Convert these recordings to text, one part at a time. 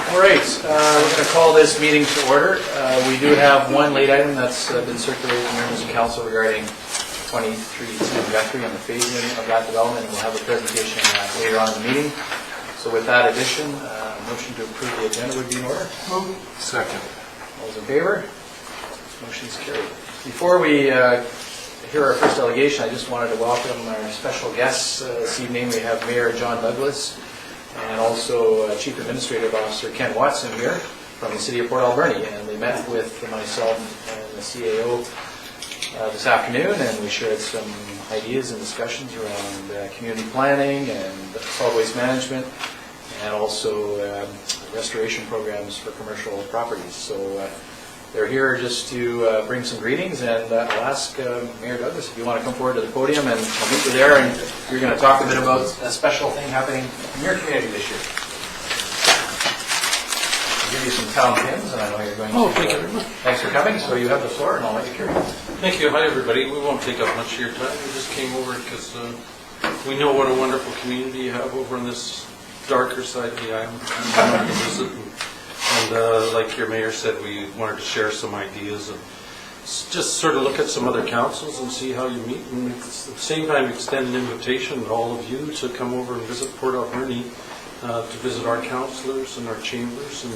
All right, we're going to call this meeting to order. We do have one late item that's been circulated to members of council regarding 2310 Guthrie and the phasing of that development, and we'll have a presentation later on in the meeting. So with that addition, motion to approve the agenda would be in order. Second. All those in favor? Motion is carried. Before we hear our first delegation, I just wanted to welcome our special guests this evening. We have Mayor John Douglas and also Chief Administrative Officer Ken Watson here from the City of Port Alberni, and they met with myself and the CAO this afternoon, and we shared some ideas and discussions around community planning and solid waste management, and also restoration programs for commercial properties. So they're here just to bring some greetings, and I'll ask Mayor Douglas if you want to come forward to the podium, and I'll meet you there, and you're going to talk a bit about a special thing happening in your community this year. I'll give you some town pins, and I know you're going to... thank you very much. Thanks for coming. So you have the floor, and I'll let you carry on. Thank you. Hi, everybody. We won't take up much of your time. We just came over because we know what a wonderful community you have over on this darker side of the island. We wanted to visit, and like your mayor said, we wanted to share some ideas and just sort of look at some other councils and see how you meet, and at the same time extend an invitation to all of you to come over and visit Port Alberni, to visit our councillors and our chambers and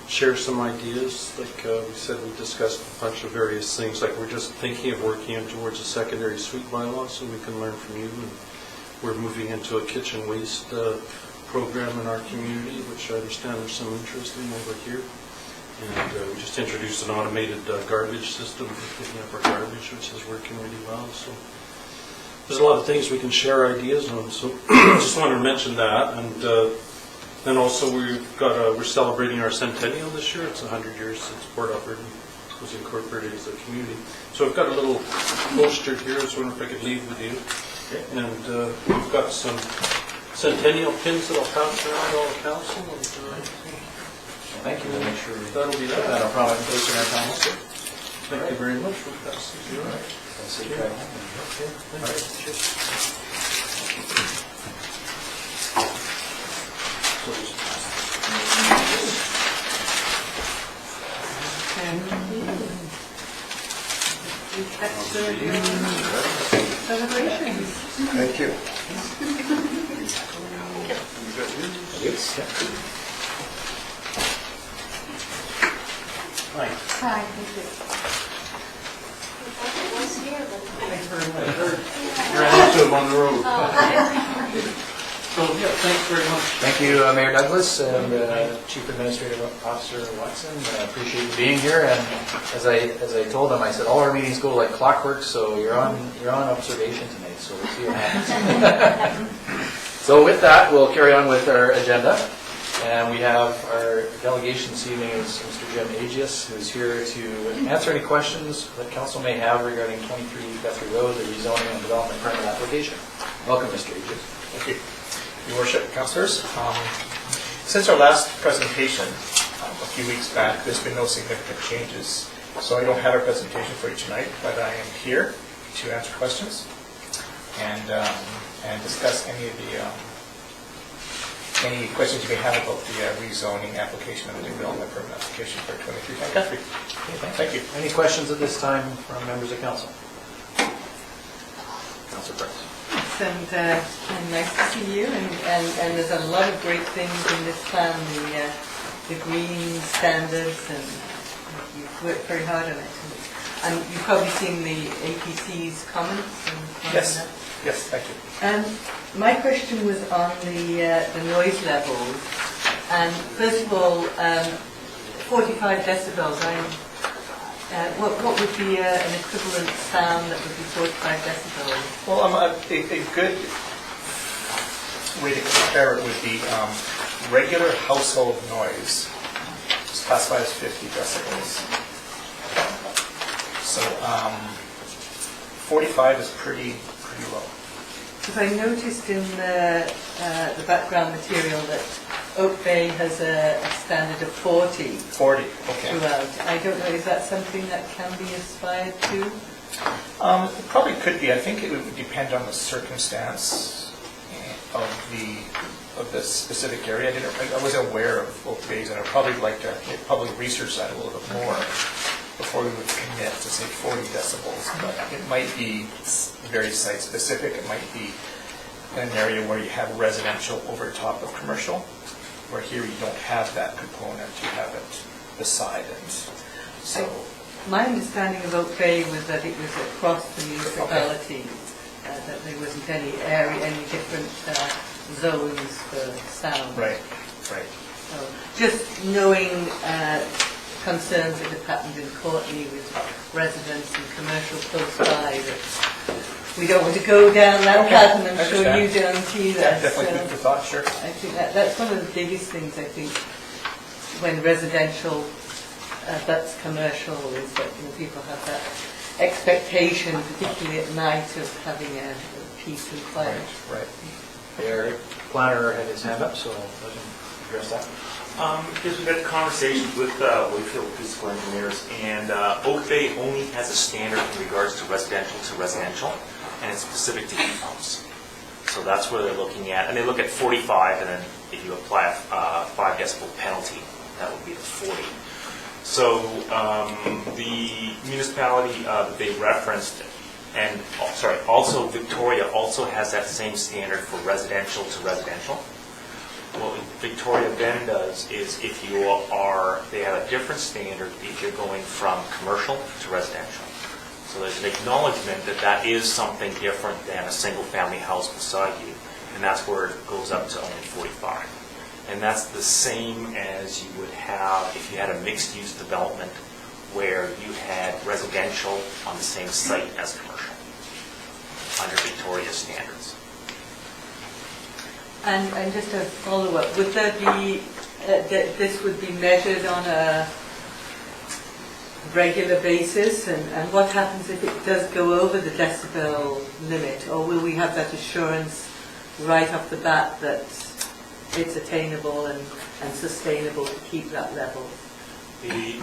share some ideas. Like we said, we discussed a bunch of various things, like we're just thinking of working in towards a secondary suite bylaw so we can learn from you, and we're moving into a kitchen waste program in our community, which I understand there's some interest in over here. And we just introduced an automated garbage system for picking up our garbage, which is working really well. So there's a lot of things we can share ideas on. So just wanted to mention that. And then also we're celebrating our centennial this year. It's 100 years since Port Alberni was incorporated as a community. So I've got a little poster here. I was wondering if I could leave with you. And we've got some centennial pins that I'll pass around all the council. And, Thank you. We'll make sure that'll be that. that'll probably place in our council. Thank you very much for passing through. I'll see you. Celebrations. Thank you. Hi. Hi, thank you. Thanks very much. Ran into him on the road. So, yeah, thanks very much. Thank you, Mayor Douglas and Chief Administrative Officer Watson. I appreciate you being here. And as I told them, I said all our meetings go like clockwork, so you're on observation tonight. So we'll see what happens. So with that, we'll carry on with our agenda. And we have our delegation this evening is Mr. Jim Agius, who's here to answer any questions that council may have regarding 23 Guthrie Road, the rezoning and development permit application. Welcome, Mr. Agius. Thank you. Your Worship, councillors. Since our last presentation a few weeks back, there's been no significant changes. So I don't have a presentation for you tonight, but I am here to answer questions and discuss any of the any questions you may have about the rezoning application of the development permit application for 23 Guthrie. Okay, Thank you. Any questions at this time from members of council? Councilor Price. And nice to see you. And there's a lot of great things in this plan. The green standards, and you've worked very hard on it. And you've probably seen the APC's comments. Yes. Yes, thank you. My question was on the noise levels. And first of all, 45 decibels. What would be an equivalent sound that would be 45 decibels? Well, a good way to compare it would be regular household noise. It's classified as 50 decibels. So 45 is pretty low. Because I noticed in the background material that Oak Bay has a standard of 40. 40, okay. Throughout. I don't know, is that something that can be aspired to? It probably could be. I think it would depend on the circumstance of the of this specific area. I wasn't aware of both bays, and I'd probably like to probably research that a little bit more before we would commit to say 40 decibels. But it might be very site specific. It might be in an area where you have residential over top of commercial, where here you don't have that component. You have it beside it. So. My understanding of Oak Bay was that it was across the municipality, that there wasn't any area, any different zones for sound. Right. So just knowing concerns that have happened in Courtney with residents and commercial close by, that we don't want to go down that path, and I'm sure you don't either. Yeah, definitely food for thought, sure. I think that's one of the biggest things, I think, when residential that's commercial, is that people have that expectation, particularly at night, of having a peace and quiet. Right. Our planner had his hand up, so let him address that. Because we've had conversations with Wakefield Physical Engineers, and Oak Bay only has a standard in regards to residential, and it's specific to heat pumps. So that's where they're looking at, and they look at 45, and then if you apply a 5 decibel penalty, that would be the 40. So the municipality that they referenced, and also Victoria also has that same standard for residential to residential. What Victoria then does is they have a different standard if you're going from commercial to residential. So there's an acknowledgement that that is something different than a single family house beside you, and that's where it goes up to only 45. And that's the same as you would have if you had a mixed-use development where you had residential on the same site as commercial, under Victoria standards. And just a follow-up, would there be, this would be measured on a regular basis, and what happens if it does go over the decibel limit, or will we have that assurance right off the bat that it's attainable and sustainable to keep that level?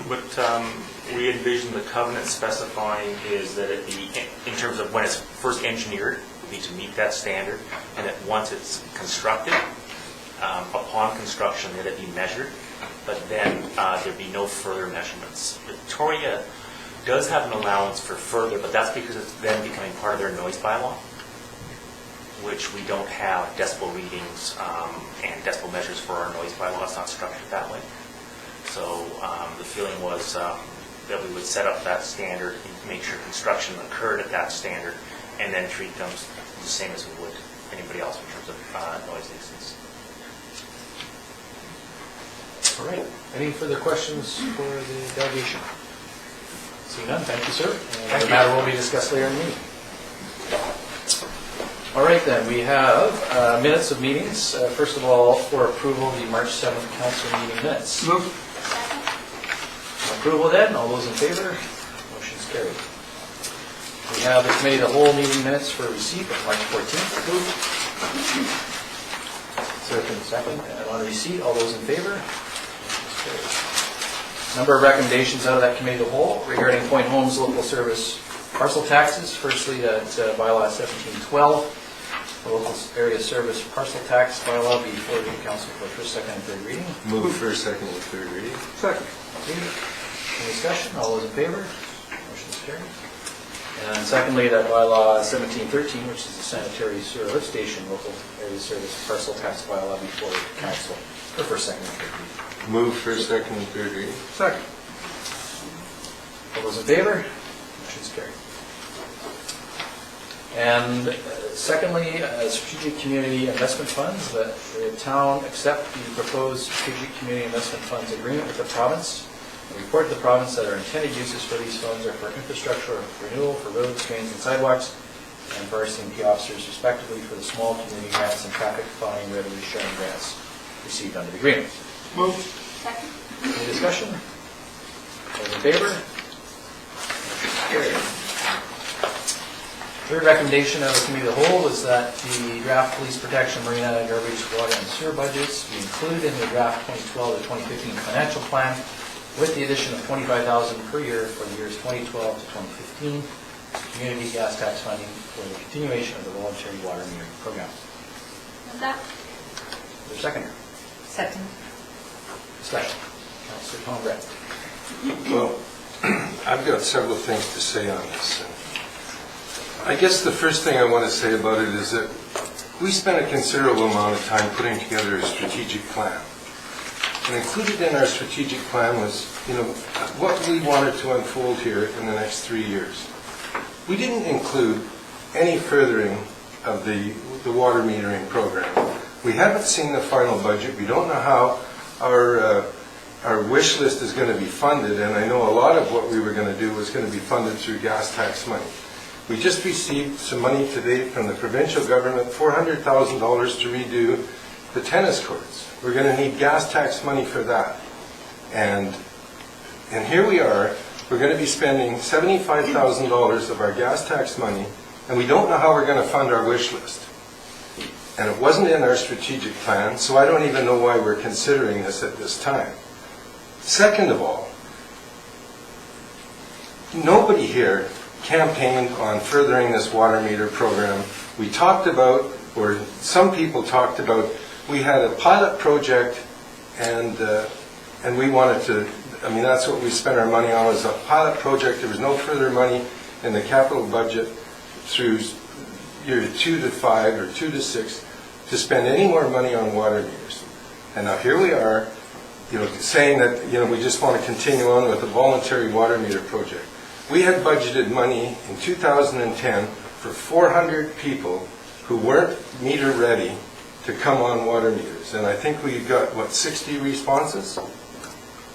What we envision the covenant specifying is that it be, in terms of when it's first engineered, would be to meet that standard, and that once it's constructed, upon construction, that it be measured, but then there'd be no further measurements. Victoria does have an allowance for further, but that's because it's then becoming part of their noise bylaw, which we don't have decibel readings and decibel measures for our noise bylaw. It's not structured that way. So the feeling was that we would set up that standard, make sure construction occurred at that standard, and then treat them the same as we would anybody else in terms of noise nuisance. All right. Any further questions for the delegation? Seeing none, thank you, sir. And the matter will be discussed later in the meeting. All right, then, we have minutes of meetings. First of all, for approval, the March 7th council meeting minutes. Move. Approval then, all those in favor? Motion's carried. We have the committee of the whole meeting minutes for receipt of March 14th. Approved. Second. And on receipt, all those in favor? Motion's carried. Number of recommendations out of that committee of the whole regarding Point Homes local service parcel taxes. Firstly, that bylaw 1712. The local area service parcel tax bylaw be forwarded to council for first, second, and third reading. Move first, second, and third reading. Second. Any discussion? All those in favor? Motion's carried. And secondly, that bylaw 1713, which is the sanitary sewer lift station local area service parcel tax bylaw be forwarded to council for first, second, and third reading. Move first, second, and third reading. Second. All those in favor? Motion's carried. And secondly, strategic community investment funds, that the town accept the proposed strategic community investment funds agreement with the province. And report to the province that our intended uses for these funds are for infrastructure renewal, for roads, drains, and sidewalks, and for RCMP officers respectively for the small community grants and traffic fine revenue sharing grants received under the agreement. Move. Second. Any discussion? All in favor? Motion carried. Third recommendation of the committee of the whole was that the draft police protection, marina, garbage, water, and sewer budgets be included in the draft 2012 to 2015 financial plan, with the addition of $25,000 per year for the years 2012 to 2015, community gas tax funding for the continuation of the voluntary water metering program. Move that. there a seconder? Second. Discussion. Councillor Tom Brett. Well, I've got several things to say on this. I guess the first thing I want to say about it is that we spent a considerable amount of time putting together a strategic plan. And included in our strategic plan was, what we wanted to unfold here in the next 3 years. We didn't include any furthering of the water metering program. We haven't seen the final budget. We don't know how our wish list is going to be funded, and I know a lot of what we were going to do was going to be funded through gas tax money. We just received some money today from the provincial government, $400,000 to redo the tennis courts. We're going to need gas tax money for that. And here we are, we're going to be spending $75,000 of our gas tax money, and we don't know how we're going to fund our wish list. And it wasn't in our strategic plan, so I don't even know why we're considering this at this time. Second of all, nobody here campaigned on furthering this water meter program. We talked about, or some people talked about, we had a pilot project and we wanted to, that's what we spent our money on, was a pilot project. There was no further money in the capital budget through year 2 to 5 or 2 to 6 to spend any more money on water meters. And now here we are, saying that, we just want to continue on with a voluntary water meter project. We had budgeted money in 2010 for 400 people who weren't meter ready to come on water meters. And I think we got, 60 responses?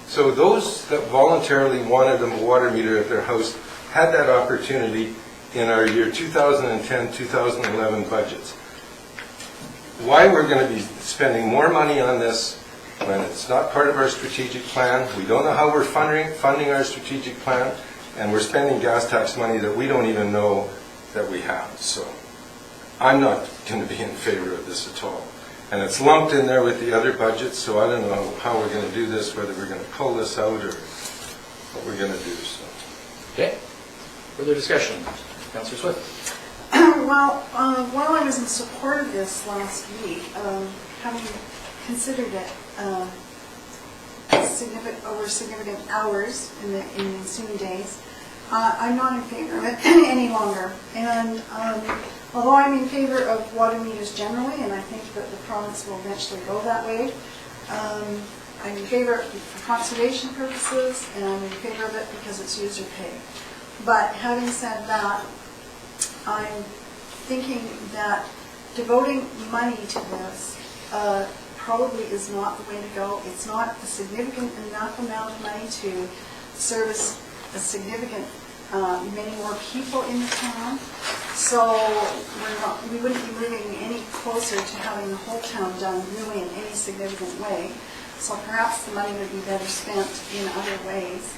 So those that voluntarily wanted a water meter at their house had that opportunity in our year 2010-2011 budgets. Why we're going to be spending more money on this when it's not part of our strategic plan, we don't know how we're funding our strategic plan, and we're spending gas tax money that we don't even know that we have. So I'm not going to be in favor of this at all. And it's lumped in there with the other budgets, so I don't know how we're going to do this, whether we're going to pull this out or what we're going to do. So. Okay. Further discussion? Councillor Swift. Well, while I was in support of this last week, having considered it over significant hours in the ensuing days, I'm not in favor of it any longer. And although I'm in favor of water meters generally, and I think that the province will eventually go that way, I'm in favor of it for conservation purposes, and I'm in favor of it because it's user pay. But having said that, I'm thinking that devoting money to this probably is not the way to go. It's not a significant enough amount of money to service a significant many more people in the town. So we wouldn't be moving any closer to having the whole town done really in any significant way. So perhaps the money would be better spent in other ways.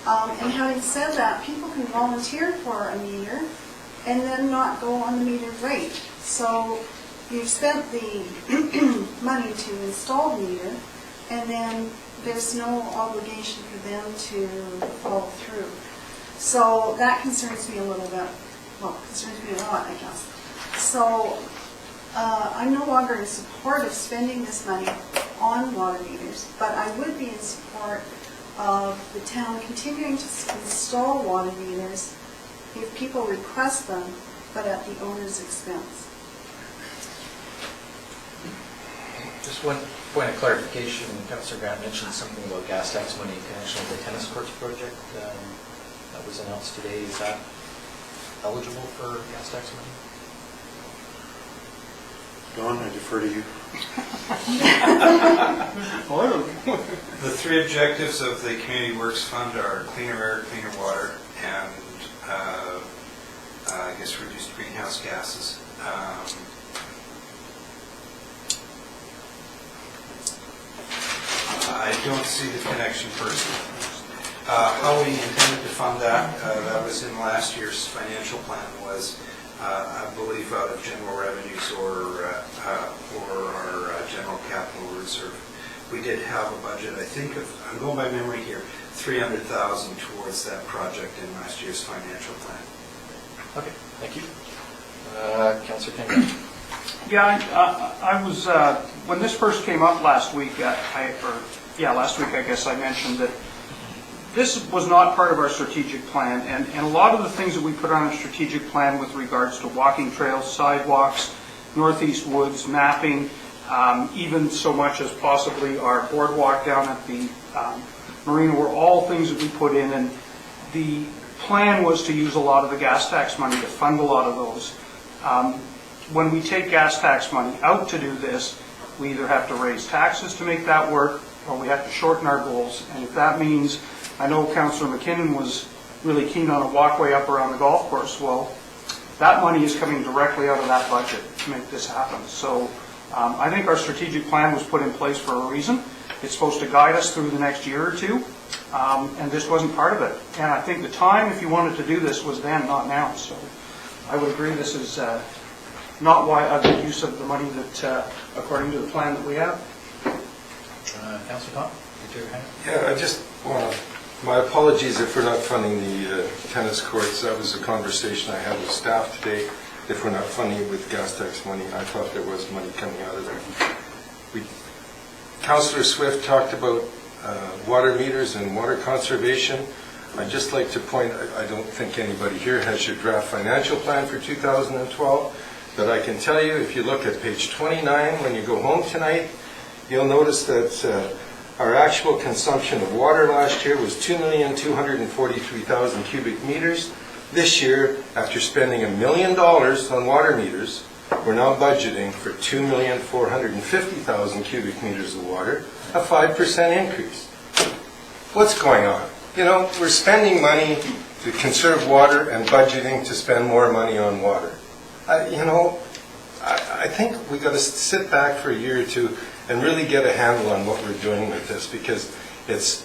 And having said that, people can volunteer for a meter and then not go on the metered rate. So you've spent the money to install the meter, and then there's no obligation for them to follow through. So that concerns me a little bit. Well, concerns me a lot, I guess. So I'm no longer in support of spending this money on water meters, but I would be in support of the town continuing to install water meters if people request them, but at the owner's expense. Just one point of clarification. Councillor Grant mentioned something about gas tax money in connection with the tennis courts project that was announced today. Is that eligible for gas tax money? Don, I defer to you. The three objectives of the Community Works Fund are cleaner air, cleaner water, and I guess reduced greenhouse gases. I don't see the connection personally. How we intended to fund that, that was in last year's financial plan, was I believe out of general revenues or our general capital reserve. We did have a budget, I think, I'm going by memory here, $300,000 towards that project in last year's financial plan. Okay, thank you. Councillor Kingham. Yeah, I was, when this first came up last week, last week, I guess I mentioned that this was not part of our strategic plan, and a lot of the things that we put on our strategic plan with regards to walking trails, sidewalks, northeast woods, mapping, even so much as possibly our boardwalk down at the marina were all things that we put in, and the plan was to use a lot of the gas tax money to fund a lot of those. When we take gas tax money out to do this, we either have to raise taxes to make that work, or we have to shorten our goals. And if that means, I know Councillor McKinnon was really keen on a walkway up around the golf course. Well, that money is coming directly out of that budget to make this happen. So I think our strategic plan was put in place for a reason. It's supposed to guide us through the next year or two, and this wasn't part of it. And I think the time, if you wanted to do this, was then, not now. So I would agree this is not why a good use of the money that, according to the plan that we have. Councillor Tom, your hand. Yeah, I just want to, my apologies if we're not funding the tennis courts. That was a conversation I had with staff today. If we're not funding it with gas tax money, I thought there was money coming out of there. Councillor Swift talked about water meters and water conservation. I'd just like to point, I don't think anybody here has your draft financial plan for 2012, but I can tell you, if you look at page 29, when you go home tonight, you'll notice that our actual consumption of water last year was 2,243,000 cubic meters. This year, after spending $1 million on water meters, we're now budgeting for 2,450,000 cubic meters of water, a 5% increase. What's going on? You know, we're spending money to conserve water and budgeting to spend more money on water. I think we got to sit back for a year or two and really get a handle on what we're doing with this, because it's,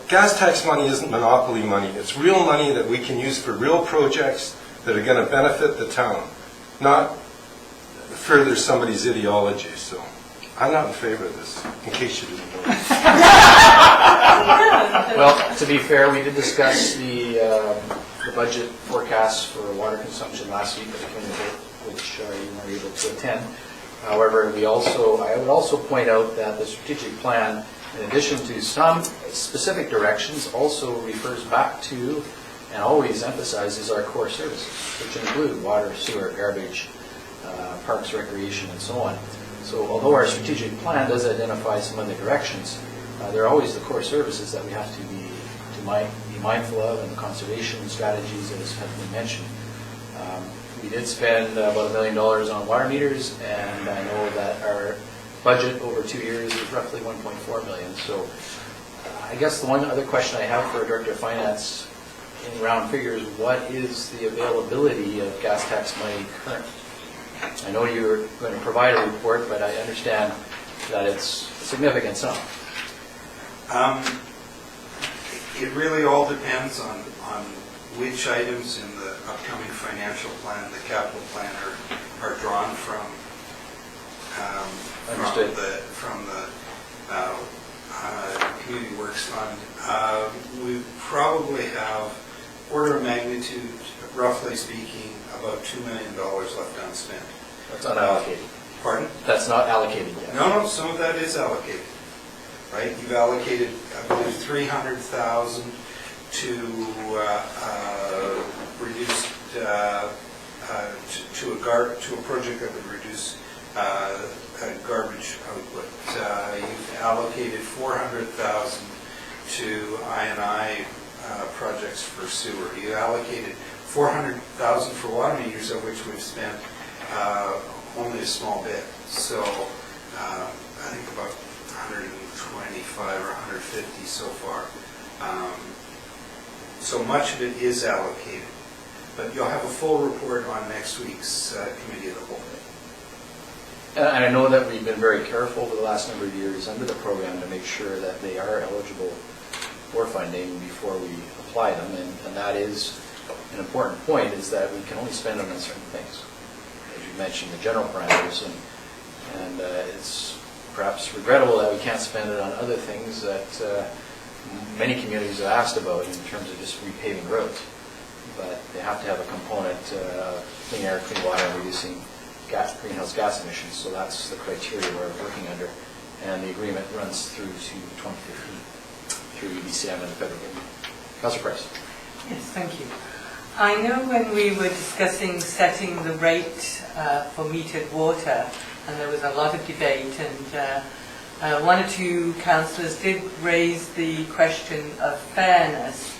gas tax money isn't monopoly money. It's real money that we can use for real projects that are going to benefit the town, not further somebody's ideology. So I'm not in favor of this, in case you didn't know. Well, to be fair, we did discuss the budget forecast for water consumption last week at the committee vote, which you were able to attend. However, I would also point out that the strategic plan, in addition to some specific directions, also refers back to and always emphasizes our core services, which include water, sewer, garbage, parks, recreation, and so on. So although our strategic plan does identify some of the directions, there are always the core services that we have to be mindful of, and the conservation strategies, as have been mentioned. We did spend about $1 million on water meters, and I know that our budget over 2 years is roughly $1.4 million. So I guess the one other question I have for Director of Finance, in round figures, what is the availability of gas tax money currently? I know you're going to provide a report, but I understand that it's a significant sum. It really all depends on which items in the upcoming financial plan, the capital plan, are drawn from the Community Works Fund. We probably have, order of magnitude, roughly speaking, about $2 million left unspent. That's not allocated. Pardon? That's not allocated yet. No, some of that is allocated. Right? You've allocated, I believe, $300,000 to reduce to a project that would reduce garbage output. You've allocated $400,000 to I&I projects for sewer. You allocated $400,000 for water meters, of which we've spent only a small bit. So I think about 125 or 150 so far. So much of it is allocated. But you'll have a full report on next week's Committee of the Whole. And I know that we've been very careful over the last number of years under the program to make sure that they are eligible for funding before we apply them. And that is an important point, is that we can only spend them on certain things. As you mentioned, the general parameters, and it's perhaps regrettable that we can't spend it on other things that many communities have asked about in terms of just repaving roads. But they have to have a component, clean air, clean water, and reducing greenhouse gas emissions, so that's the criteria we're working under. And the agreement runs through to 2015 through EBCM and the federal government. Councillor Price. Yes, thank you. I know when we were discussing setting the rate for metered water, and there was a lot of debate, and one or two councillors did raise the question of fairness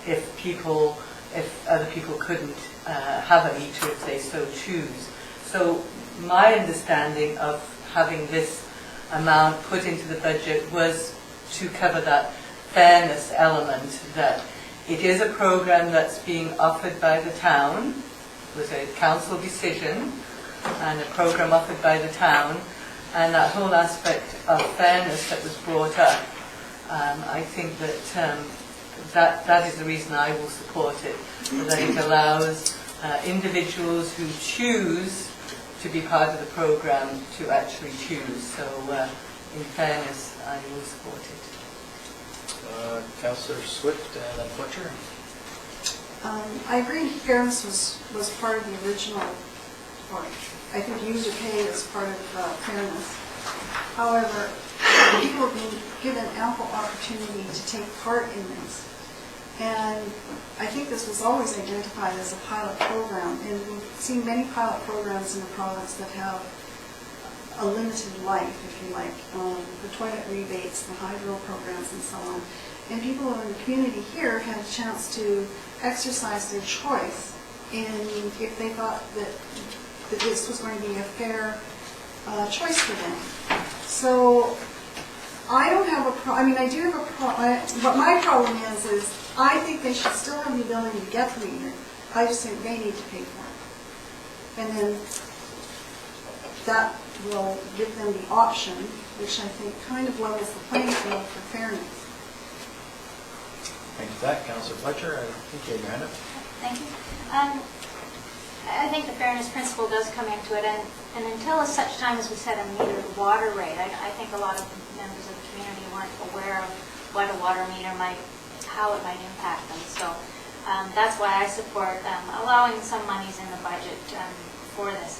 if other people couldn't have a meter if they so choose. So my understanding of having this amount put into the budget was to cover that fairness element, that it is a program that's being offered by the town, it was a council decision, and a program offered by the town, and that whole aspect of fairness that was brought up, I think that is the reason I will support it, that it allows individuals who choose to be part of the program to actually choose. So in fairness, I will support it. Councillor Swift and then Fletcher. I agree fairness was part of the original, or I think user pay is part of fairness. However, people have been given ample opportunity to take part in this. And I think this was always identified as a pilot program, and we've seen many pilot programs in the province that have a limited life, if you like, the toilet rebates, the hydro programs, and so on. And people in the community here had a chance to exercise their choice in if they thought that this was going to be a fair choice for them. So I don't have a problem. I mean, I do have a problem. What my problem is I think they should still have the ability to get the meter. I just think they need to pay for it. And then that will give them the option, which I think kind of levels the playing field for fairness. Thank you for that. Councillor Fletcher, I think you had your hand up. Thank you. I think the fairness principle does come into it, and until such time as we set a metered water rate, I think a lot of members of the community weren't aware of what a water meter how it might impact them. So that's why I support allowing some monies in the budget for this.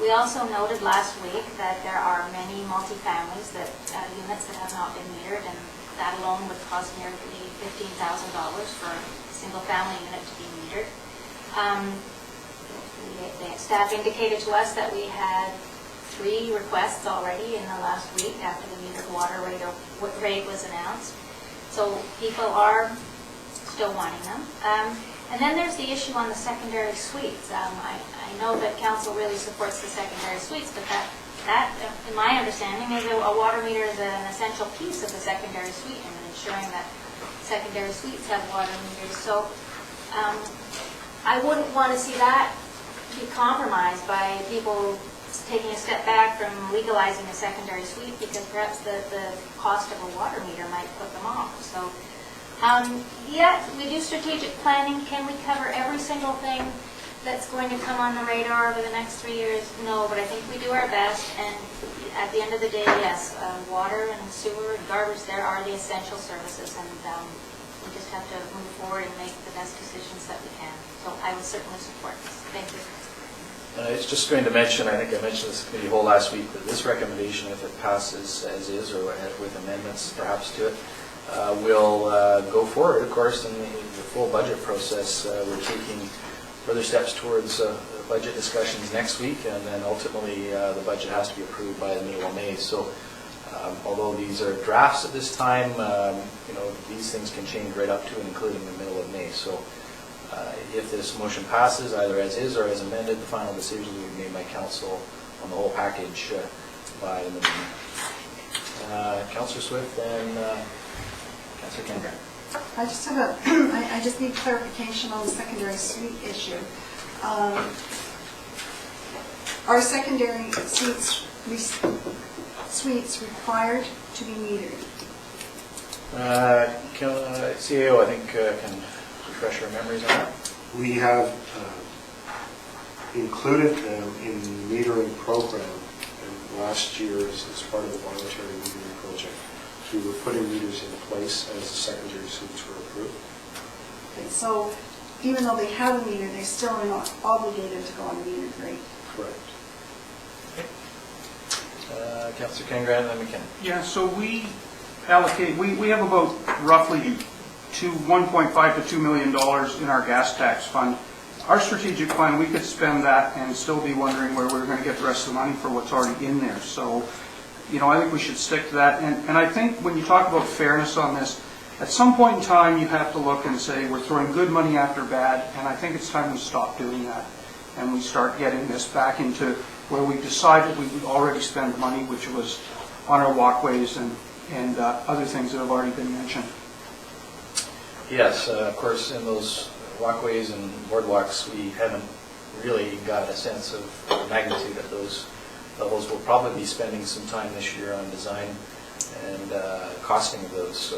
We also noted last week that there are many multi-families units that have not been metered, and that alone would cost nearly $15,000 for a single-family unit to be metered. The staff indicated to us that we had 3 requests already in the last week after the metered water rate was announced. So people are still wanting them. And then there's the issue on the secondary suites. I know that council really supports the secondary suites, but that in my understanding, is a water meter is an essential piece of the secondary suite and ensuring that secondary suites have water meters. So I wouldn't want to see that be compromised by people taking a step back from legalizing a secondary suite because perhaps the cost of a water meter might put them off. So yeah, we do strategic planning. Can we cover every single thing that's going to come on the radar over the next 3 years? No, but I think we do our best, and at the end of the day, yes, water and sewer and garbage, there are the essential services, and we just have to move forward and make the best decisions that we can. So I would certainly support this. Thank you. It's just going to mention, I think I mentioned this committee whole last week, that this recommendation, if it passes as is or with amendments perhaps to it, will go forward, of course, in the full budget process. We're taking further steps towards budget discussions next week, and then ultimately the budget has to be approved by the middle of May. So although these are drafts at this time, these things can change right up to and including the middle of May. So if this motion passes, either as is or as amended, the final decision will be made by council on the whole package by the middle of May. Councillor Swift and Councillor Kendra. I just need clarification on the secondary suite issue. Are secondary suites required to be metered? CAO, I think, can refresh our memories on that. We have included them in the metering program, and last year as part of the voluntary metering project, we were putting meters in place as the secondary suites were approved. Okay, so even though they have a meter, they still are not obligated to go on a metered rate. Correct. Councillor Kengran and then McKinnon. Yeah, so we allocate, we have about roughly $1.5 to $2 million in our gas tax fund. Our strategic plan, we could spend that and still be wondering where we're going to get the rest of the money for what's already in there. So, you know, I think we should stick to that. And I think when you talk about fairness on this, at some point in time, you have to look and say, we're throwing good money after bad, and I think it's time we stop doing that. And we start getting this back into where we've decided we would already spend money, which was on our walkways and other things that have already been mentioned. Yes, of course, in those walkways and boardwalks, we haven't really got a sense of the magnitude of those levels. We'll probably be spending some time this year on design and costing of those, so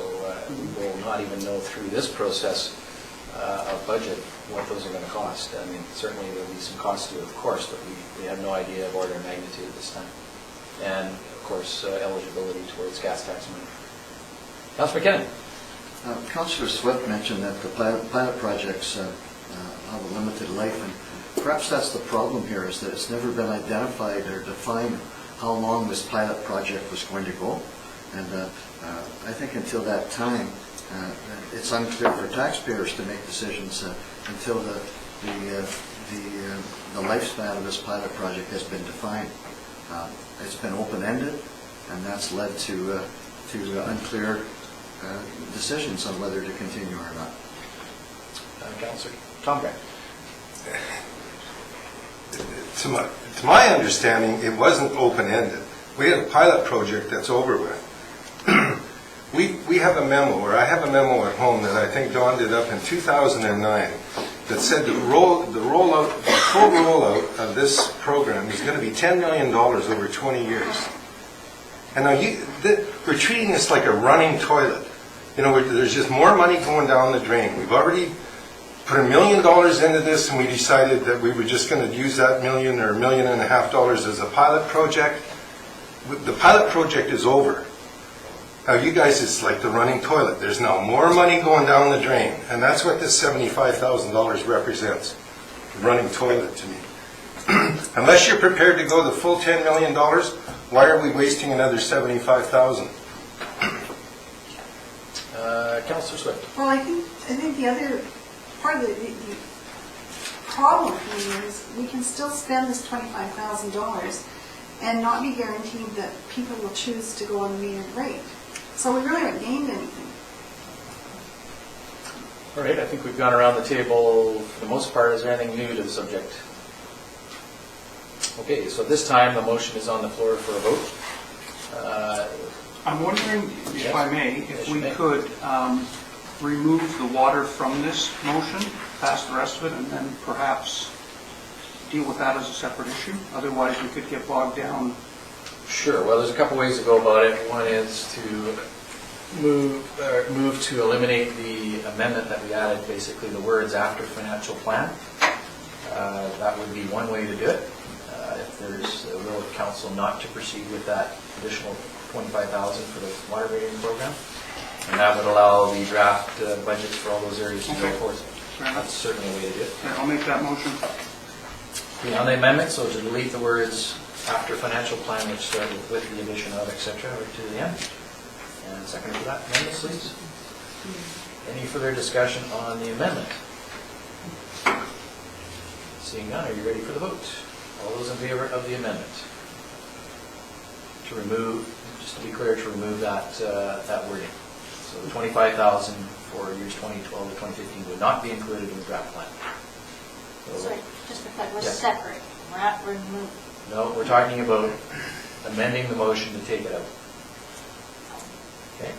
we will not even know through this process of budget what those are going to cost. I mean, certainly there will be some cost to it, of course, but we have no idea of order of magnitude at this time. And, of course, eligibility towards gas tax money. Councillor McKinnon. Councillor Swift mentioned that the pilot projects have a limited life, and perhaps that's the problem here, is that it's never been identified or defined how long this pilot project was going to go. And I think until that time, it's unclear for taxpayers to make decisions until the lifespan of this pilot project has been defined. It's been open-ended, and that's led to unclear decisions on whether to continue or not. Councillor Tom Grant. To my understanding, it wasn't open-ended. We had a pilot project that's over with. We have a memo, or I have a memo at home that I think Don did up in 2009 that said the full rollout of this program is going to be $10 million over 20 years. And now we're treating this like a running toilet. You know, there's just more money going down the drain. We've already put $1 million into this, and we decided that we were just going to use that $1 million or $1.5 million as a pilot project. The pilot project is over. Now, you guys, it's like the running toilet. There's now more money going down the drain, and that's what this $75,000 represents, the running toilet to me. Unless you're prepared to go the full $10 million, why are we wasting another $75,000? Councillor Swift. Well, I think the other part of the problem here is we can still spend this $25,000 and not be guaranteed that people will choose to go on the metered rate. So we really haven't gained anything. All right, I think we've gone around the table for the most part. Is there anything new to the subject? Okay, so this time the motion is on the floor for a vote. I'm wondering, if Yes. I may, Yes, if you we may. could remove the water from this motion, pass the rest of it, and then perhaps deal with that as a separate issue. Otherwise, we could get bogged down. Sure, well, there's a couple ways to go about it. One is to move to eliminate the amendment that we added, basically the words after financial plan. That would be one way to do it. If there's a will of council not to proceed with that additional $25,000 for the water rating program. And that would allow the draft budgets for all those areas to go Okay. forward. Fair enough. That's certainly a way to do it. Yeah, I'll make that motion. Okay, on the amendment, so to delete the words after financial plan, which started with the addition of, et cetera, right to the end. And second for that amendment, please. Any further discussion on the amendment? Seeing none, are you ready for the vote? All those in favor of the amendment? To remove, just to be clear, to remove that wording. So the $25,000 for years 2012 to 2015 would not be included in the draft plan. So- Sorry, just to clarify, we're Yes. separate, we're not removing. No, we're talking about amending the motion to take it out. Okay?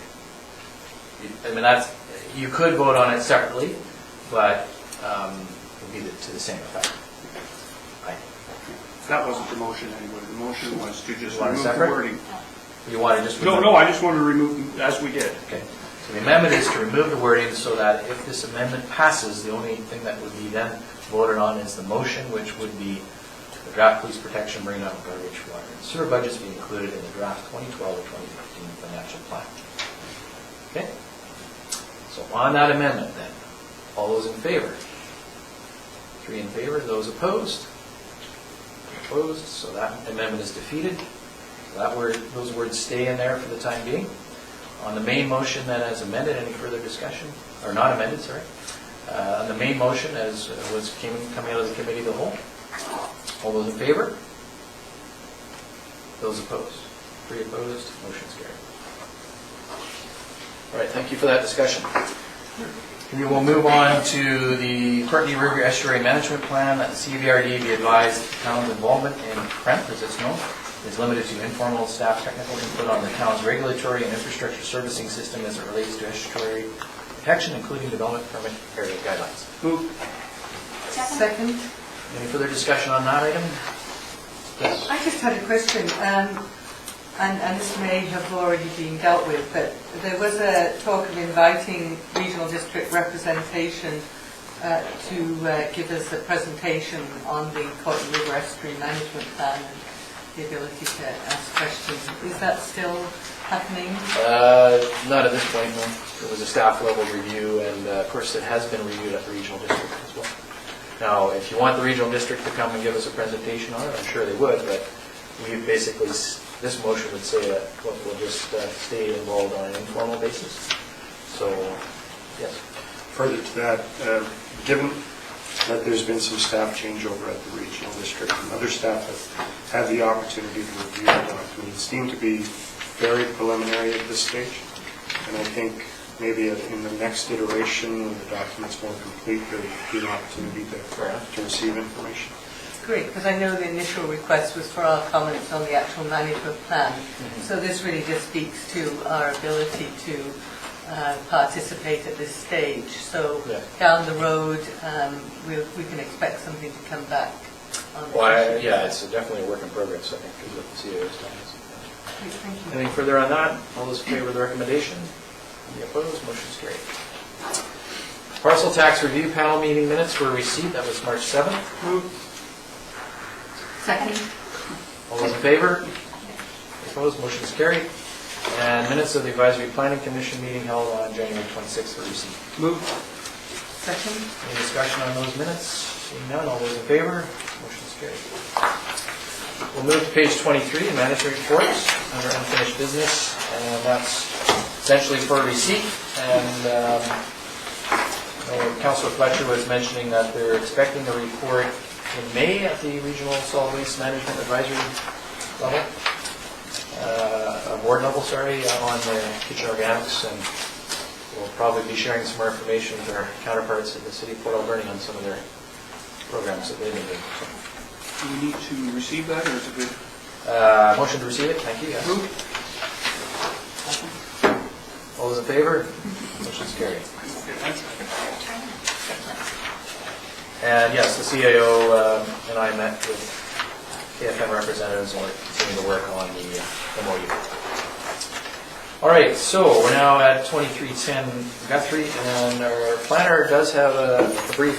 I mean, that's, you could vote on it separately, but it would be to the same effect. Right. That wasn't the motion anyway. The motion was to just You want it remove the separate? wording. You want to just... No, I just wanted to remove, as we did. Okay. So the amendment is to remove the wording so that if this amendment passes, the only thing that would be then voted on is the motion, which would be the draft police protection, marine out garbage, water, and sewer budgets be included in the draft 2012 or 2015 financial plan. Okay? So on that amendment then, all those in favor 3 in favor. Those opposed? Opposed, so that amendment is defeated. Those words stay in there for the time being. On the main motion then as amended, any further discussion? Or not amended, sorry. On the main motion as was coming out of the committee of the whole. All those in favor? Those opposed? 3 opposed, motion's carried. All right, thank you for that discussion. We will move on to the Courtney River Estuary Management Plan. That the CVRD be advised the town's involvement in CREMP, as it's known, is limited to informal staff technical input on the town's regulatory and infrastructure servicing system as it relates to estuary protection, including development permit area guidelines. Move. Second. Any further discussion on that item? Yes. I just had a question, and this may have already been dealt with, but there was a talk of inviting regional district representation to give us a presentation on the Courtney River Estuary Management Plan and the ability to ask questions. Is that still happening? Not at this point, no. It was a staff level review, and of course it has been reviewed at the regional district as well. Now, if you want the regional district to come and give us a presentation on it, I'm sure they would, but we basically, this motion would say that we'll just stay involved on an informal basis. So, yes. Further to that, given that there's been some staff changeover at the regional district, and other staff have had the opportunity to review the documents, seem to be very preliminary at this stage. And I think maybe in the next iteration, when the document's more complete, there will be an opportunity to receive information. Great, because I know the initial request was for our comments on the actual management plan. So this really just speaks to our ability to participate at this stage. So down the road, we can expect something to come back on this issue. Yeah, it's definitely a work in progress, I think, is what the CEO is telling us. Great, thank you. Anything further on that? All those in favor of the recommendation? Any opposed? Motion's carried. Parcel tax review panel meeting minutes were received. That was March 7th. Second. All those in favor? Opposed? Motion's carried. And minutes of the Advisory Planning Commission meeting held on January 26th were received. Move. Second. Any discussion on those minutes? Seeing none, all those in favor? Motion's carried. We'll move to page 23, management reports under unfinished business, and that's essentially for receipt. And Councillor Fletcher was mentioning that they're expecting a report in May at the Regional Solid Waste Management Advisory level, board level, sorry, on the kitchen organics, and we'll probably be sharing some more information with our counterparts at the City of Port Alberni on some of their programs that they've been doing. Do we need to receive that, or is it good? Motion to receive it, thank you, yes. Move. All those in favor? Motion's carried. And yes, the CAO and I met with KFM representatives and we're continuing to work on the MOU. All right, so we're now at 2310 Guthrie, and our planner does have a brief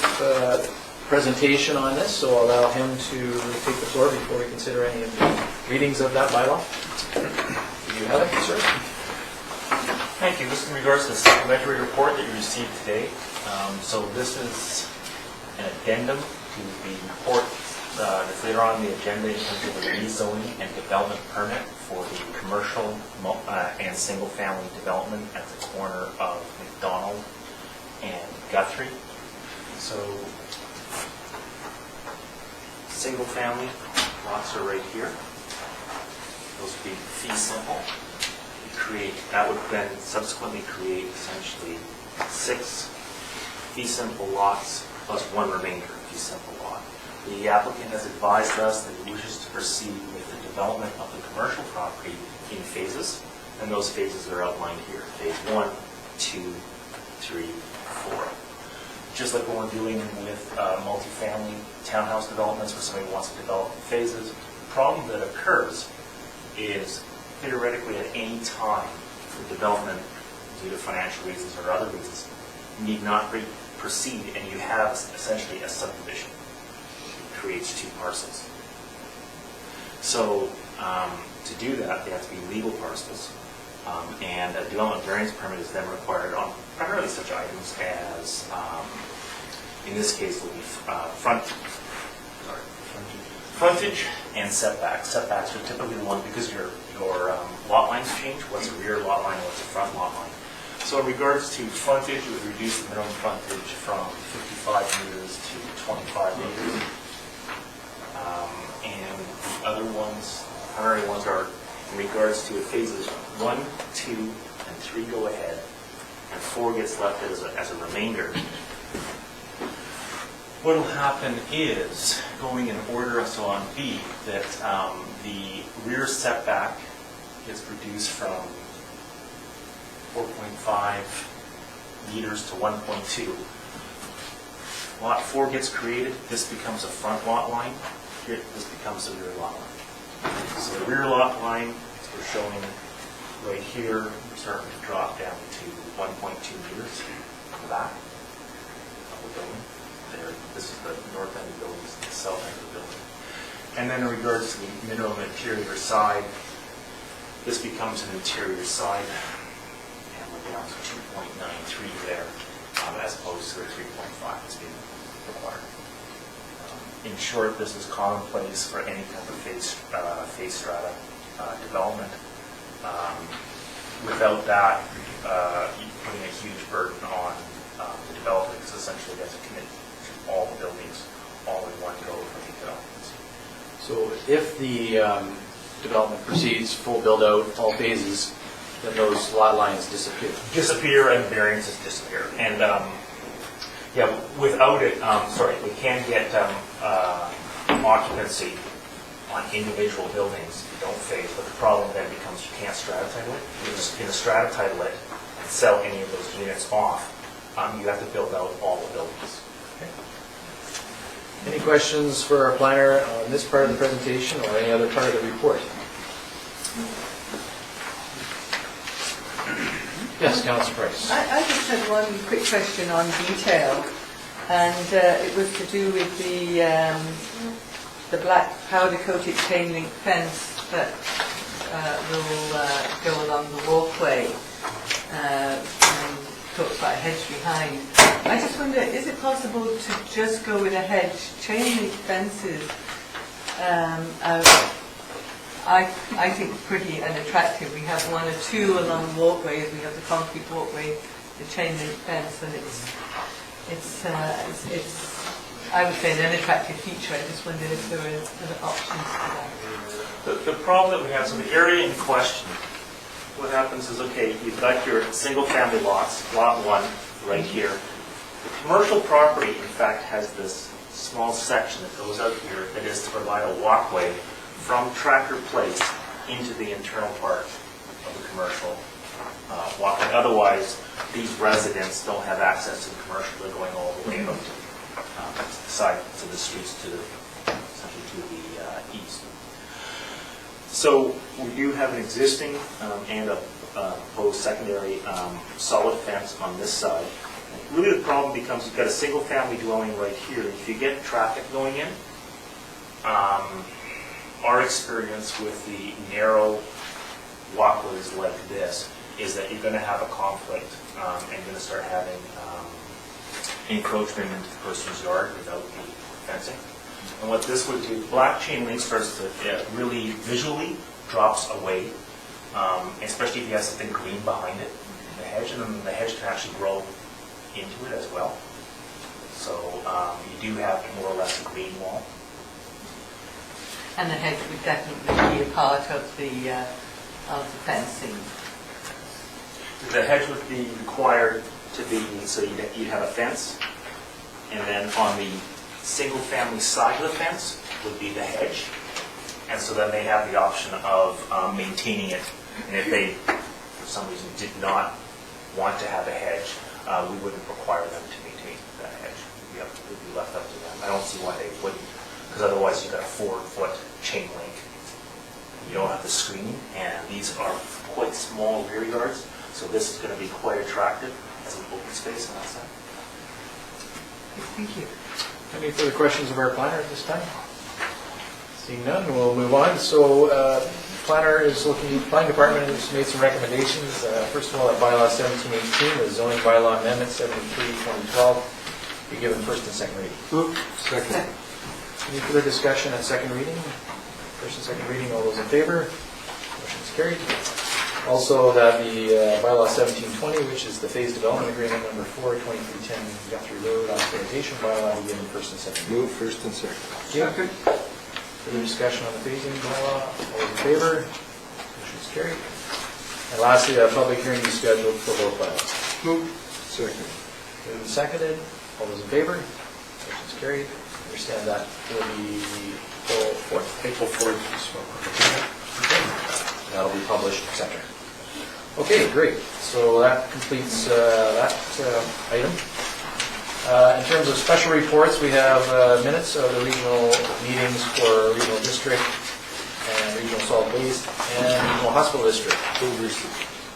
presentation on this, so I'll allow him to take the floor before we consider any of the readings of that bylaw. Do you have it, sir? Thank you. This is in regards to the supplementary report that you received today. So this is an addendum to the report that's later on the agenda in terms of the rezoning and development permit for the commercial and single-family development at the corner of McDonald and Guthrie. So single-family lots are right here. Those would be fee simple. That would then subsequently create essentially 6 fee simple lots plus 1 remainder fee simple lot. The applicant has advised us that he wishes to proceed with the development of the commercial property in phases, and those phases are outlined here. Phase 1, 2, 3, 4. Just like when we're dealing with multifamily townhouse developments where somebody wants to develop in phases, the problem that occurs is theoretically at any time for development due to financial reasons or other reasons need not proceed, and you have essentially a subdivision. It creates 2 parcels. So to do that, they have to be legal parcels, and a development variance permit is then required on primarily such items as In this case, will be frontage and setbacks. Setbacks are typically the one, because your lot lines change, what's a rear lot line, what's a front lot line. So in regards to frontage, it would reduce the minimum frontage from 55 meters to 25 meters. And the other ones, primary ones, are in regards to phases 1, 2, and 3 go ahead, and 4 gets left as a remainder. What will happen is, going in order, so on B, that the rear setback gets reduced from 4.5 meters to 1.2. Lot 4 gets created, this becomes a front lot line, here, this becomes a rear lot line. So the rear lot line, we're showing right here, we're starting to drop down to 1.2 meters on the back of the building. There, this is the north end of the building, this is the south end of the building. And then in regards to the minimum interior side, this becomes an interior side, and we're down to 2.93 there, as opposed to the 3.5 that's being required. In short, this is commonplace for any type of phase strata development. Without that, you're putting a huge burden on the developer, because essentially they have to commit to all the buildings all in one go for the occupancy. So if the development proceeds full build-out, all phases, then those lot lines disappear. Disappear and variances disappear. And yeah, without it, we can get occupancy on individual buildings if you don't phase, but the problem then becomes you can't strata title it. You're just going to strata title it and sell any of those units off. You have to build out all the buildings. Any questions for our planner on this part of the presentation or any other part of the report? Yes, Councilor Price. I just had one quick question on detail, and it was to do with the black powder-coated chain link fence that will go along the walkway, and talked about a hedge behind. I just wonder, is it possible to just go with a hedge? Chain link fences I think pretty unattractive. We have one or two along the walkways. We have the concrete walkway, the chain link fence, and it's I would say an unattractive feature. I just wonder if there are other options for that. The problem that we have, so the area in question, what happens is, okay, you've got your single family lots, lot 1 right here. The commercial property, in fact, has this small section that goes out here that is to provide a walkway from Tractor Place into the internal part of the commercial walkway. Otherwise, these residents don't have access to the commercial. They're going all the way out to the side, to the streets, essentially to the east. So we do have an existing and a proposed secondary solid fence on this side. Really the problem becomes you've got a single family dwelling right here. If you get traffic going in, our experience with the narrow walkways like this is that you're going to have a conflict and you're going to start having encroachment into the person's yard without the fencing. And what this would do, black chain link starts to really visually drops away, especially if you have something green behind it, the hedge, and then the hedge can actually grow into it as well. So you do have more or less a green wall. And the hedge would definitely be a part of the fencing. The hedge would be required to be, so you'd have a fence, and then on the single-family side of the fence would be the hedge, and so then they have the option of maintaining it. And if they, for some reason, did not want to have a hedge, we wouldn't require them to maintain that hedge. It would be left up to them. I don't see why they wouldn't, because otherwise you've got a 4-foot chain link. You don't have the screening, and these are quite small rear yards, so this is going to be quite attractive as an open space on that side. Thank you. Any further questions of our planner at this time? Seeing none, we'll move on. So, planning department has made some recommendations. First of all, at bylaw 1718, the zoning bylaw amendment 73/2012. be given first and second reading. Move. Second. Any further discussion at second reading? First and second reading, all those in favor? Motion is carried. Also, that the bylaw 1720, which is the phase development agreement number 4, 2310 Guthrie Road authorization bylaw, be given first and second reading. Move first and second. Second. Further discussion on the phasing bylaw, all those in favor? Motion is carried. And lastly, a public hearing is scheduled for both bylaws. Move. Second. Moved and seconded, all those in favor? Motion is carried. Understand that will be April 4th. April 4th as well. That'll be published, etc. Okay, great. So that completes that item. In terms of special reports, we have minutes of the regional meetings for regional district and regional solid waste and regional hospital district.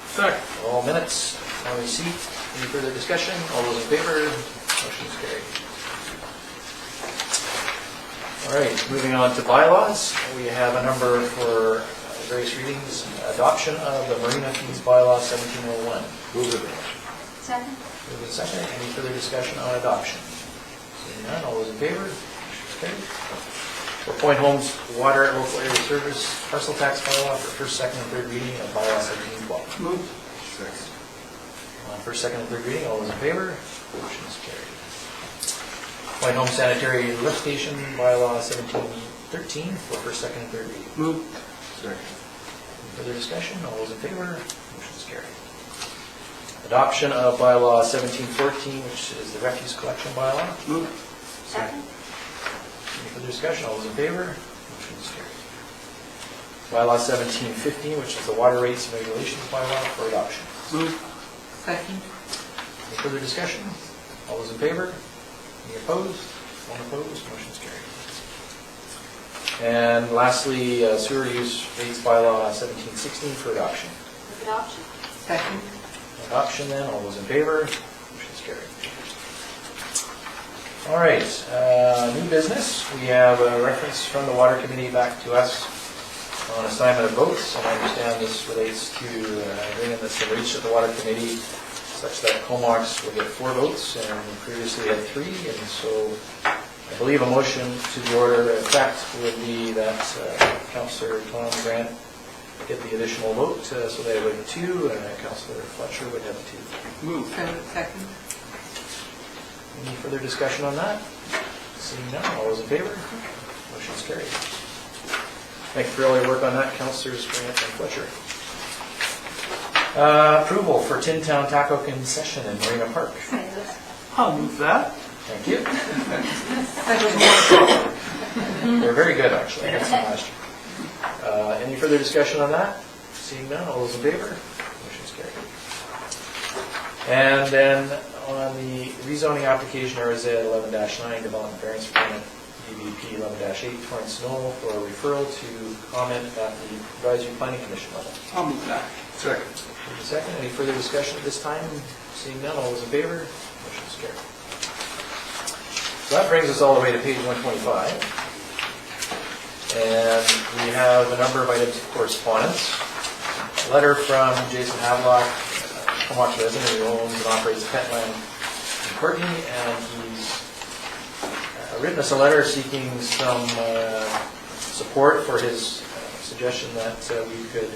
Second. All minutes on receipt. Any further discussion? All those in favor? Motion is carried. All right, moving on to bylaws. We have a number for various readings. Adoption of the Marina Fees Bylaw 1701. Move it. Second? Move in second. Any further discussion on adoption? Seeing none, all those in favor? Motion is carried. For Point Homes Water Local Area Service Parcel Tax Bylaw for first, second, and third reading of Bylaw 1712. Move. Second. On first, second, and third reading, all those in favor? Motion is carried. Point Home Sanitary Lift Station Bylaw 1713 for first, second, and third reading. Move. Second. Any further discussion? All those in favor? Motion is carried. Adoption of Bylaw 1714, which is the refuse collection bylaw. Move. Second? Any further discussion? All those in favor? Motion is carried. Bylaw 1715, which is the water rates and regulations bylaw for adoption. Move. Second. Any further discussion? All those in favor? Any opposed? One opposed? Motion is carried. And lastly, sewer use rates bylaw 1716 for adoption. Move adoption? Second. Adoption then, all those in favor? Motion is carried. All right, new business. We have a reference from the Water Committee back to us on assignment of votes, and I understand this relates to agreement that's been reached at the Water Committee such that Comox will get 4 votes and previously had 3, and so I believe a motion to the order in fact would be that Councillor Tom Grant get the additional vote, so they would have 2, and Councillor Fletcher would have 2. Move. Second. Any further discussion on that? Seeing none, all those in favor? Motion is carried. Thank you for all your work on that, Councillors Grant and Fletcher. Approval for Tin Town Taco concession in Marina Park. I'll move that. Thank you. They're very good, actually. I had some last year. Any further discussion on that? Seeing none, all those in favor? Motion is carried. And then on the rezoning application, RZ 11-9, development variance permit, DBP 11-8, Torrance Knoll, for a referral to comment at the Advisory Planning Commission level. I'll move that. Second. Moved and second. Any further discussion at this time? Seeing none, all those in favor? Motion is carried. So that brings us all the way to page 125. And we have a number of items of correspondence. A letter from Jason Havelock, Comox resident who owns and operates a pet land in Courtney, and he's written us a letter seeking some support for his suggestion that we could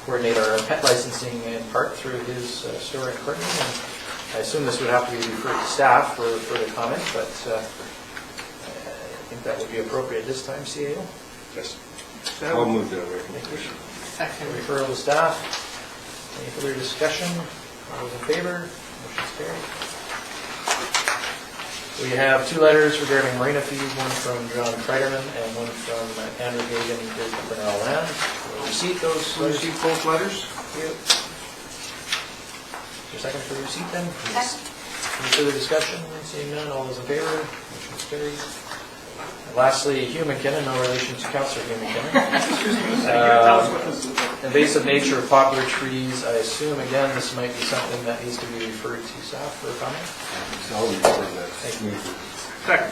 coordinate our pet licensing in part through his store in Courtney. And I assume this would have to be referred to staff for further comment, but I think that would be appropriate this time, CAO. Yes. I'll move that Thank you. Second. Referral to staff. Any further discussion? All those in favor? Motion is carried. We have 2 letters regarding marina fees, one from John Kreiderman and one from Andrew Hagan, for Narrow Land. We'll receipt those. Receive both letters. Thank you. Your second for the receipt then? Second? Any further discussion? Seeing none, all those in favor? Motion is carried. And lastly, Hugh McKinnon, no relation to Councillor Hugh McKinnon. Invasive nature of popular trees, I assume, again, this might be something that needs to be referred to staff for a comment. So I'll refer that. Thank you. Second.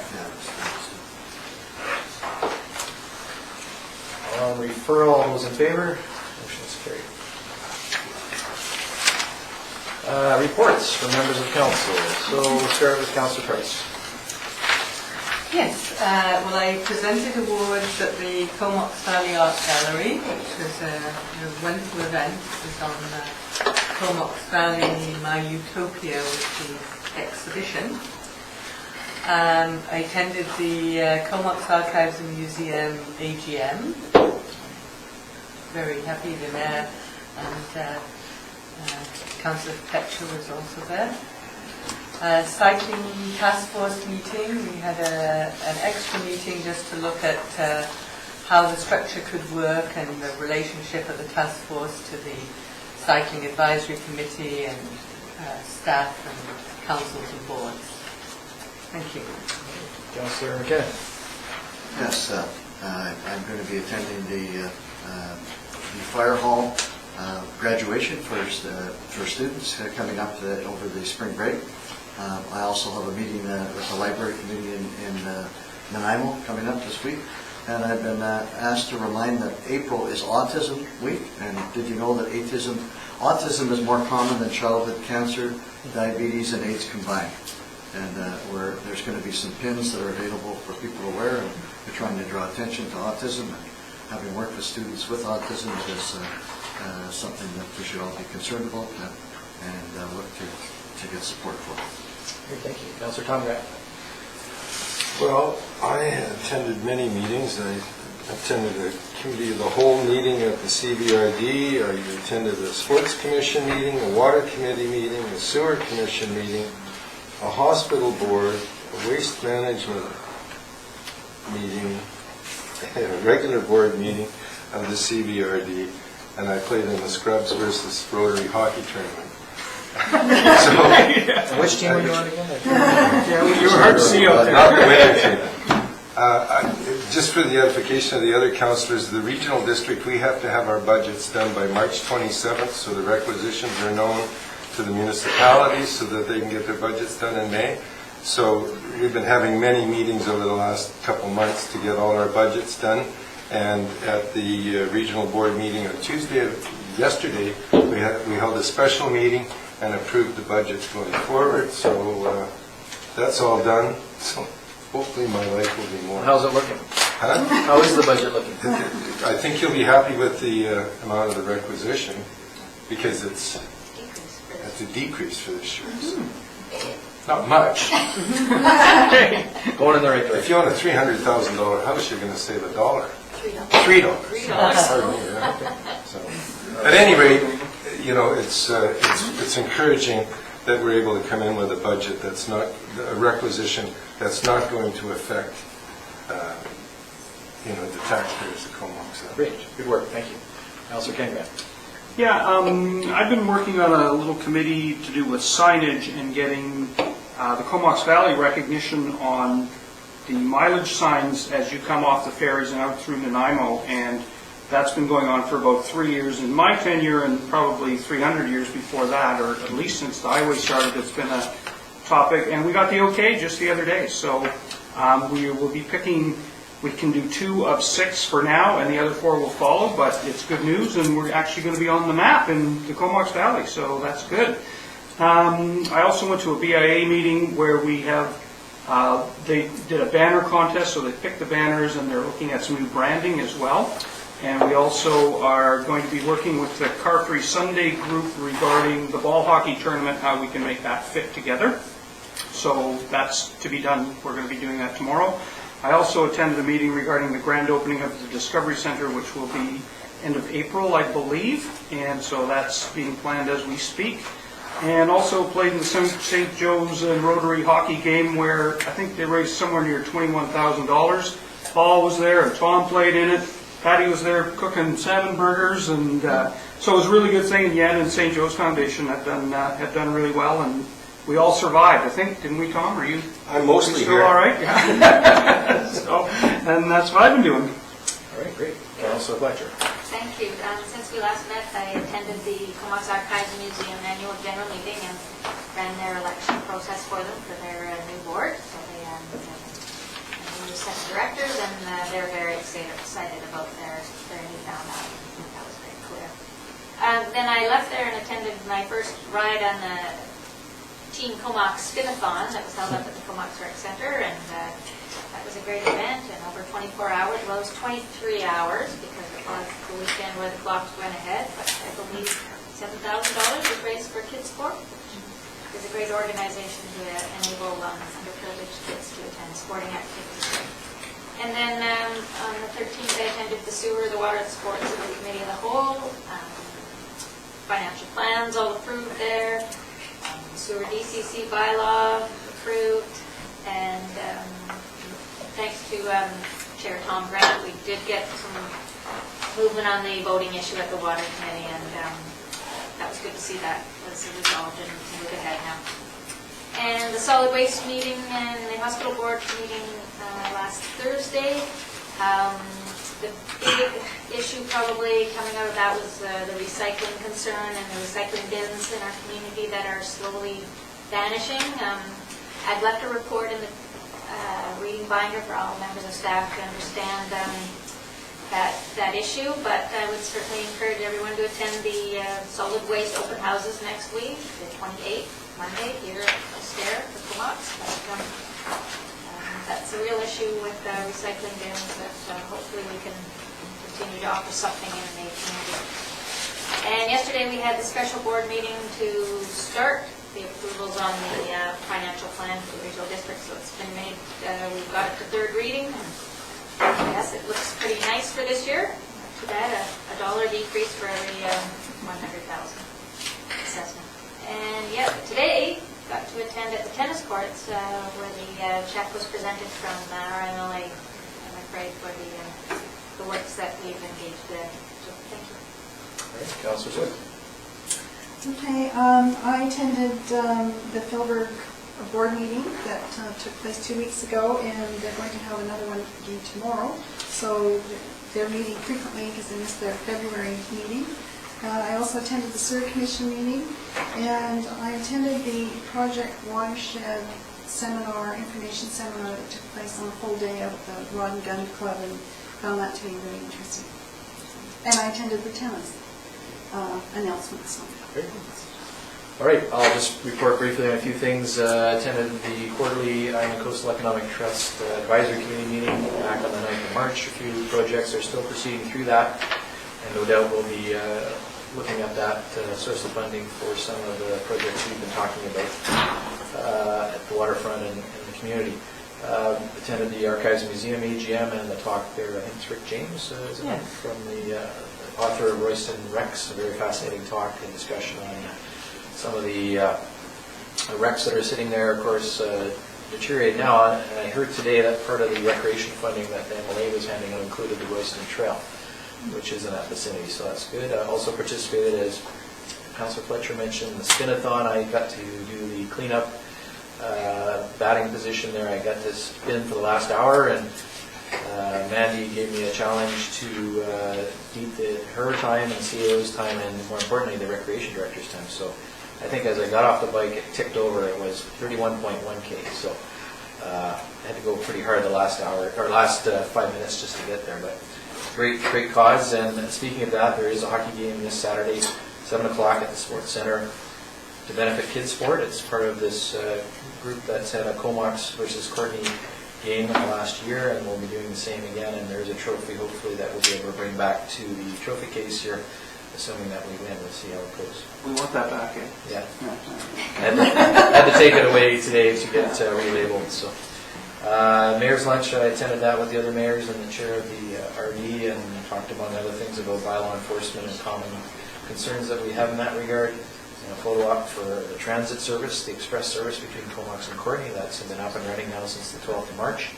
On referral, all those in favor? Motion is carried. Reports from members of council. So we'll start with Councillor Price. Yes, well, I presented awards at the Comox Valley Art Gallery, which was a wonderful event. It was on Comox Valley My Utopia, which is exhibition. I attended the Comox Archives and Museum AGM. Very happy the mayor and Councillor Fletcher was also there. Cycling task force meeting, we had an extra meeting just to look at how the structure could work and the relationship of the task force to the cycling advisory committee and staff and councils and boards. Thank you. Councillor McKinnon. Yes, I'm going to be attending the fire hall graduation for students coming up over the spring break. I also have a meeting with the library committee in Nanaimo coming up this week. And I've been asked to remind that April is Autism Week. And did you know that autism is more common than childhood cancer, diabetes, and AIDS combined? And there's going to be some pins that are available for people to wear. And we're trying to draw attention to autism. And having worked with students with autism is something that we should all be concerned about and look to get support for. Great, thank you. Councillor Tom Grant. Well, I attended many meetings. I attended a committee of the whole meeting at the CBRD. I attended a sports commission meeting, a water committee meeting, a sewer commission meeting, a hospital board, a waste management meeting, a regular board meeting of the CBRD, and I played in the Scrubs versus Rotary hockey tournament. And which team were you on again? You were hard to see out there. Not the winning team. Just for the edification of the other councillors, the regional district, we have to have our budgets done by March 27th, so the requisitions are known to the municipalities so that they can get their budgets done in May. So we've been having many meetings over the last couple months to get all our budgets done. And at the regional board meeting on yesterday, we held a special meeting and approved the budgets going forward. So that's all done. So hopefully my life will be more. How's it looking? Huh? How is the budget looking? I think you'll be happy with the amount of the requisition because it's a decrease for this year. So. Not much. Going in the right If direction. you own a $300,000 house, you're going to save $1. $3. Pardon me, yeah. So, at any rate, you know, it's encouraging that we're able to come in with a budget that's not a requisition that's not going to affect, the taxpayers of Comox. Great, good work, thank you. Councillor Ken Grant. Yeah, I've been working on a little committee to do with signage and getting the Comox Valley recognition on the mileage signs as you come off the ferries and out through Nanaimo, and that's been going on for about 3 years in my tenure and probably 300 years before that, or at least since the highway started, it's been a topic, and we got the okay just the other day. So we will be picking, we can do 2 of 6 for now, and the other 4 will follow, but it's good news, and we're actually going to be on the map in the Comox Valley, so that's good. I also went to a BIA meeting where we have, they did a banner contest, so they picked the banners, and they're looking at some new branding as well. And we also are going to be working with the Car Free Sunday group regarding the ball hockey tournament, how we can make that fit together. So that's to be done. We're going to be doing that tomorrow. I also attended a meeting regarding the grand opening of the Discovery Center, which will be end of April, I believe. And so that's being planned as we speak. And also played in the St. Joe's and Rotary hockey game where I think they raised somewhere near $21,000. Paul was there and Tom played in it. Patty was there cooking salmon burgers, and so it was a really good thing. Yen and St. Joe's Foundation had done really well, and we all survived. I think, didn't we, Tom? Are you? I'm mostly still here. all right? Yeah. So, and that's what I've been doing. All right, great. Councillor Fletcher. Thank you. Since we last met, I attended the Comox Archives and Museum annual general meeting and ran their election process for them for their new board. So they new set of directors, and they're very excited about their newfound value. That was very clear. Then I left there and attended my first ride on the Team Comox Spin-a-thon that was held up at the Comox Rec Center, and That was a great event, and over 24 hours, well, it was 23 hours, because it was the weekend where the clocks went ahead, but I believe $7,000 was raised for Kids Sport, which is a great organization to enable underprivileged kids to attend sporting activities. And then on the 13th, I attended the sewer, the water, and sports committee of the whole. Financial plans all approved there. Sewer DCC bylaw approved. And thanks to Chair Tom Grant, we did get some movement on the voting issue at the water committee, and that was good to see that was resolved and move ahead now. And the solid waste meeting and the hospital board meeting last Thursday. The big issue probably coming out of that was the recycling concern and the recycling bins in our community that are slowly vanishing. I'd left a report in the reading binder for all members of staff to understand that issue, but I would certainly encourage everyone to attend the solid waste open houses next week, the 28th, Monday, here at Astaire for Comox. That's a real issue with recycling bins that hopefully we can continue to offer something in the community. And yesterday we had the special board meeting to start the approvals on the financial plan for the regional district, so it's been made, we've got it to third reading. And yes, it looks pretty nice for this year. Not too bad, a $1 decrease for every 100,000 assessment. And yeah, today got to attend at the tennis courts where the check was presented from our MLA, I'm afraid, for the works that we've engaged in. So thank you. All right, Councillor Swift. Okay, I attended the Philburg board meeting that took place 2 weeks ago, and they're going to have another one again tomorrow. So they're meeting frequently because they missed their February meeting. I also attended the Sewer Commission meeting, and I attended the Project Watershed seminar, information seminar that took place on a full day out at the Rod and Gun Club, and found that to be really interesting. And I attended the tennis announcements. Great. All right, I'll just report briefly on a few things. Attended the quarterly Island Coastal Economic Trust Advisory Committee meeting back on the 9th of March. A few projects are still proceeding through that, and no doubt we'll be looking at that source of funding for some of the projects we've been talking about at the waterfront and the community. Attended the Archives and Museum AGM and the talk there, I think it's Rick James, is it, from the author of Royston Rex, a very fascinating talk and discussion on some of the wrecks that are sitting there, of course, deteriorate now. And I heard today that part of the recreation funding that the MLA was handing out included the Royston Trail, which is in that vicinity, so that's good. I also participated, as Councillor Fletcher mentioned, the spin-a-thon. I got to do the cleanup batting position there. I got to spin for the last hour, and Mandy gave me a challenge to beat her time and CAO's time, and more importantly, the recreation director's time. So I think as I got off the bike, it ticked over. It was 31.1K, so I had to go pretty hard the last hour, or last 5 minutes just to get there, but great cause. And speaking of that, there is a hockey game this Saturday, 7 o'clock at the Sports Center to benefit Kids Sport. It's part of this group that's had a Comox versus Courtenay game last year, and we'll be doing the same again. And there's a trophy, hopefully, that we'll be able to bring back to the trophy case here, assuming that we win. We'll see how it goes. We want that back in. Yeah. I had to take it away today to get relabeled. So, Mayor's Lunch, I attended that with the other mayors and the chair of the RD, and talked among other things about bylaw enforcement and common concerns that we have in that regard. A photo op for the transit service, the express service between Comox and Courtenay. That's been up and running now since the 12th of March.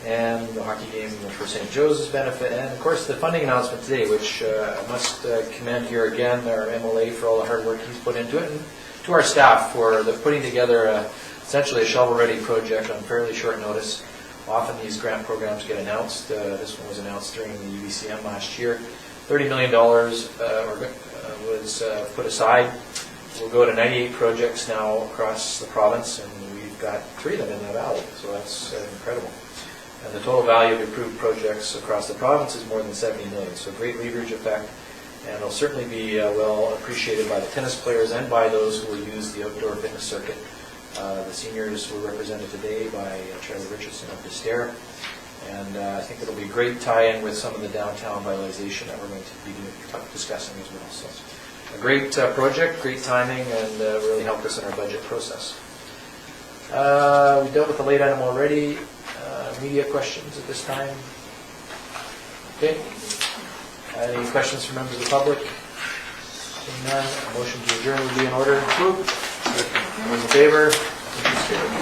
And the hockey game for St. Joseph's benefit. And of course the funding announcement today, which I must commend here again our MLA for all the hard work he's put into it, and to our staff for putting together essentially a shovel-ready project on fairly short notice. Often these grant programs get announced. This one was announced during the UBCM last year. $30 million was put aside. We'll go to 98 projects now across the province, and we've got 3 of them in the valley, so that's incredible. And the total value of approved projects across the province is more than $70 million, so great leverage effect, and it'll certainly be well appreciated by the tennis players and by those who will use the outdoor fitness circuit The seniors were represented today by Charlie Richardson of Destaire, and I think it'll be a great tie-in with some of the downtown vitalization that we're going to be discussing as well. So, a great project, great timing, and really helped us in our budget process. We dealt with the late item already. Media questions at this time? Okay. Any questions from members of the public? Seeing none, a motion to adjourn would be in order. Those in favor? Motion is carried.